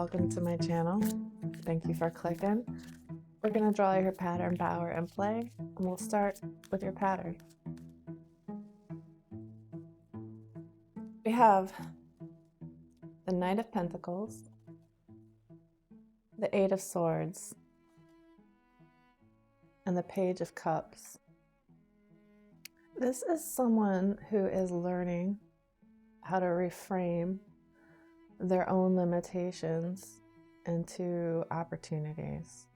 welcome to my channel. Thank you for clicking. We're going to draw your pattern, power, and play, and we'll start with your pattern. We have the Knight of Pentacles, the Eight of Swords, and the Page of Cups. This is someone who is learning how to reframe their own limitations into opportunities.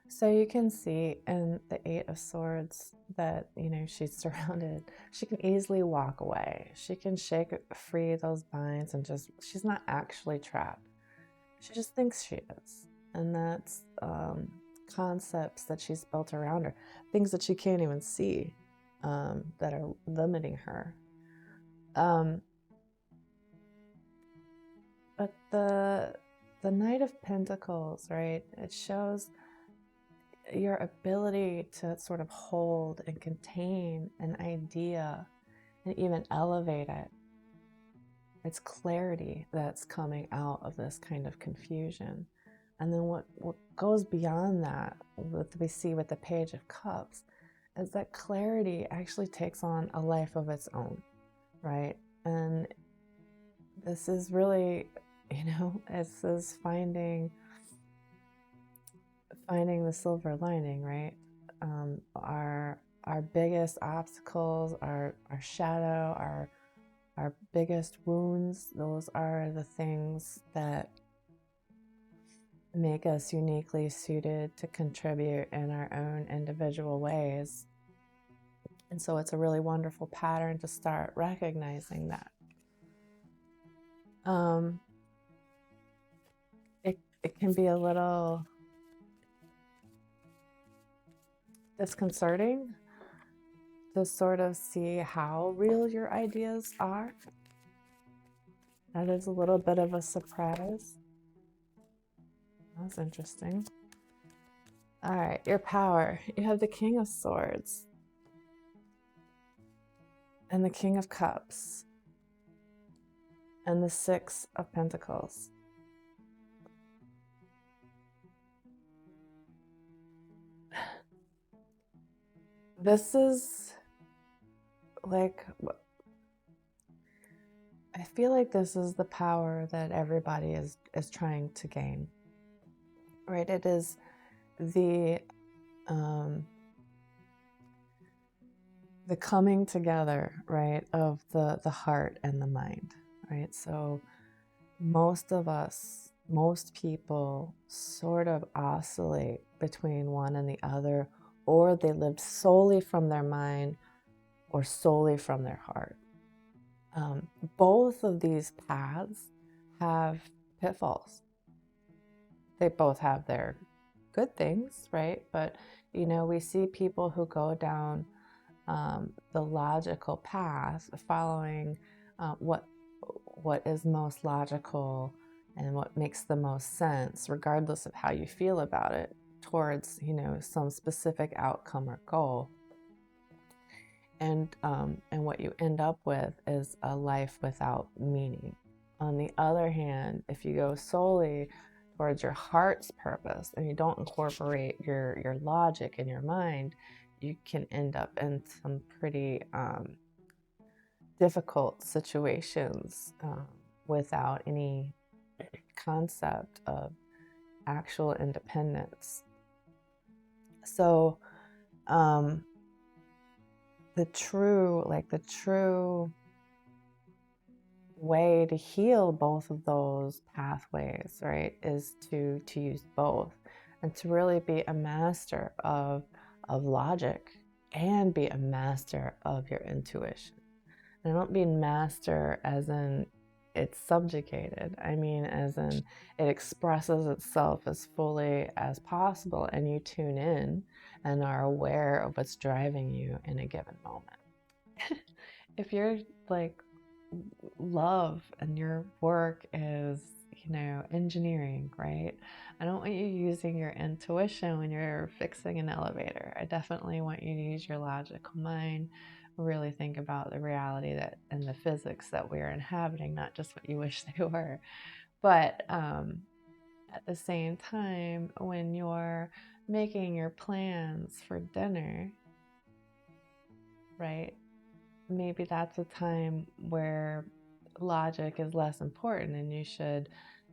So you can see in the Eight of Swords that, she's surrounded. She can easily walk away. She can shake free those binds and she's not actually trapped. She just thinks she is. And that's concepts that she's built around her, things that she can't even see that are limiting her. But the Knight of Pentacles, right? It shows your ability to sort of hold and contain an idea and even elevate it. It's clarity that's coming out of this kind of confusion. And then what goes beyond that, what we see with the Page of Cups, is that clarity actually takes on a life of its own, right? And this is really, this is finding the silver lining, right? Our biggest obstacles, our shadow, our biggest wounds, those are the things that make us uniquely suited to contribute in our own individual ways. And so it's a really wonderful pattern to start recognizing that. It can be a little disconcerting to sort of see how real your ideas are. That is a little bit of a surprise. That's interesting. All right, your power. You have the King of Swords and the King of Cups and the Six of Pentacles. This is like, I feel like this is the power that everybody is trying to gain, right? It is the coming together, right, of the heart and the mind, right? So most of us, most people sort of oscillate between one and the other, or they live solely from their mind or solely from their heart. Both of these paths have pitfalls. They both have their good things, right? But, we see people who go down the logical path, following what is most logical and what makes the most sense, regardless of how you feel about it, towards, some specific outcome or goal. And what you end up with is a life without meaning. On the other hand, if you go solely towards your heart's purpose and you don't incorporate your logic and your mind, you can end up in some pretty difficult situations without any concept of actual independence. So the true way to heal both of those pathways, right, is to use both and to really be a master of logic and be a master of your intuition. And I don't mean master as in it's subjugated. I mean as in it expresses itself as fully as possible, and you tune in and are aware of what's driving you in a given moment. If you're like love and your work is, engineering, right? I don't want you using your intuition when you're fixing an elevator. I definitely want you to use your logical mind, really think about the reality that and the physics that we're inhabiting, not just what you wish they were. But at the same time, when you're making your plans for dinner, right? Maybe that's a time where logic is less important and you should,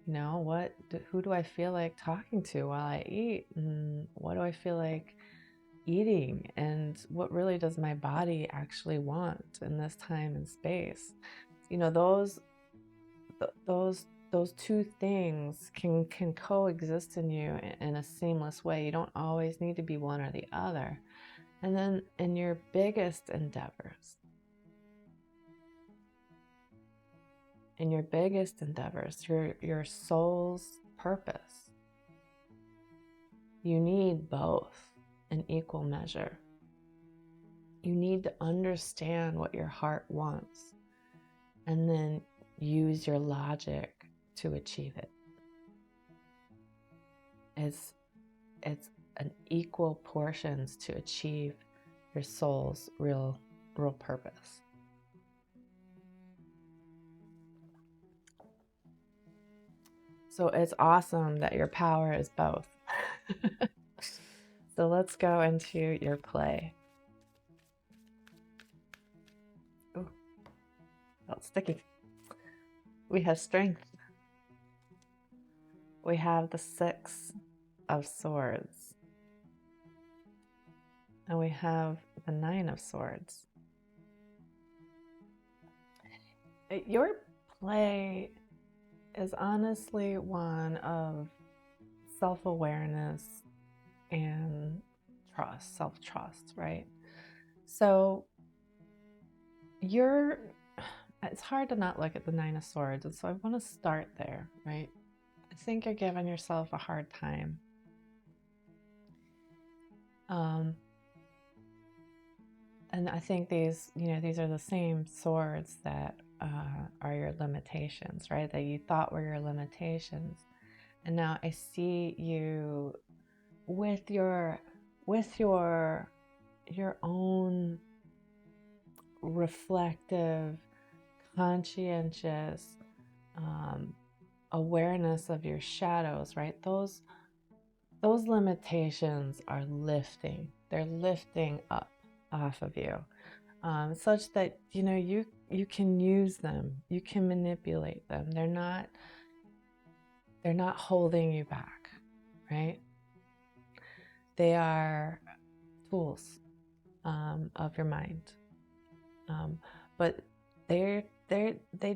who do I feel like talking to while I eat? And what do I feel like eating? And what really does my body actually want in this time and space? Those two things can coexist in you in a seamless way. You don't always need to be one or the other. And then in your biggest endeavors, your soul's purpose, you need both in equal measure. You need to understand what your heart wants and then use your logic to achieve it. It's an equal portions to achieve your soul's real purpose. So it's awesome that your power is both. So let's go into your play. Ooh, felt sticky. We have strength. We have the 6 of Swords. And we have the 9 of Swords. Your play is honestly one of self-awareness and trust, self-trust, right? So it's hard to not look at the 9 of Swords, and so I want to start there, right? I think you're giving yourself a hard time. And I think these are the same swords that are your limitations, right? That you thought were your limitations. And now I see you with your own reflective, conscientious awareness of your shadows, right? Those limitations are lifting. They're lifting up off of you, such that you can use them, you can manipulate them. They're not holding you back, right? They are tools of your mind, but they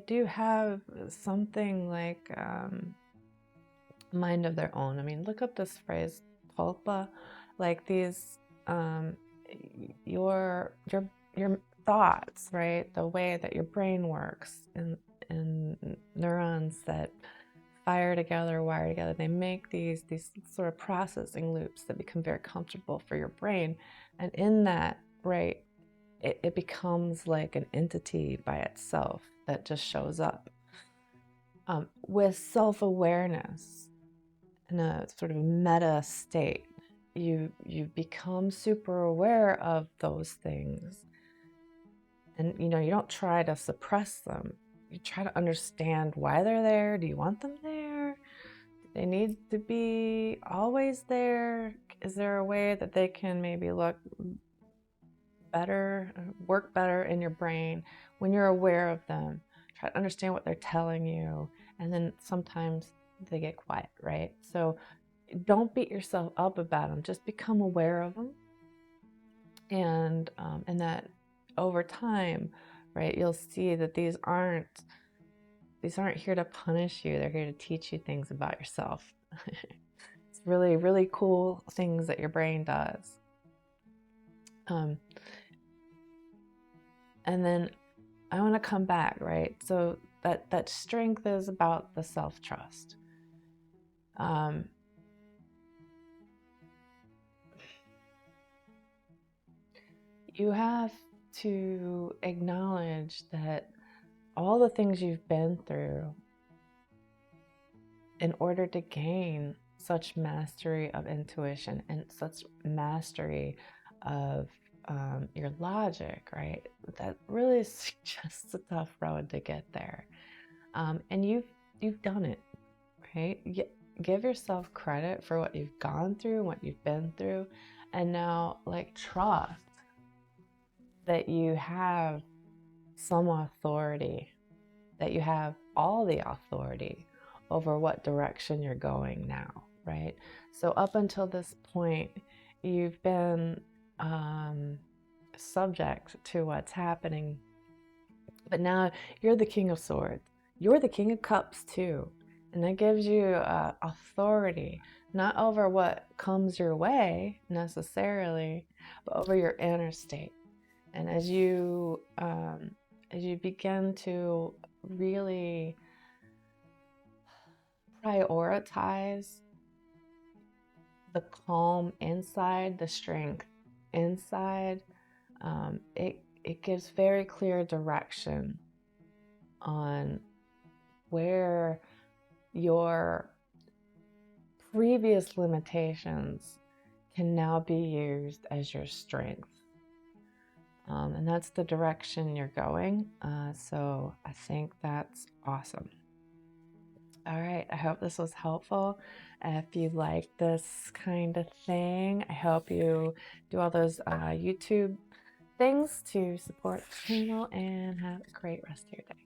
do have something like mind of their own. I mean, look up this phrase, tulpa, like these your thoughts, right? The way that your brain works and neurons that fire together, wire together, they make these sort of processing loops that become very comfortable for your brain. And in that, right, it becomes like an entity by itself that just shows up. With self-awareness in a sort of meta state, you become super aware of those things, and you don't try to suppress them. You try to understand why they're there. Do you want them there? Do they need to be always there? Is there a way that they can maybe look better, work better in your brain when you're aware of them? Try to understand what they're telling you, and then sometimes they get quiet, right? So don't beat yourself up about them. Just become aware of them, and that over time, right, you'll see that these aren't here to punish you. They're here to teach you things about yourself. It's really, really cool things that your brain does. And then I want to come back, right? So that strength is about the self-trust. You have to acknowledge that all the things you've been through in order to gain such mastery of intuition and such mastery of your logic, right? That really is just a tough road to get there. And you've done it, right? give yourself credit for what you've gone through, what you've been through, and now like trust that you have some authority, that you have all the authority over what direction you're going now, right? So up until this point, you've been subject to what's happening, but now you're the King of Swords. You're the King of Cups too. And that gives you authority, not over what comes your way necessarily, but over your inner state. And as you begin to really prioritize the calm inside, the strength inside, it gives very clear direction on where your previous limitations can now be used as your strength. And that's the direction you're going. So I think that's awesome. All right, I hope this was helpful. If you like this kind of thing, I hope you do all those YouTube things to support the channel and have a great rest of your day.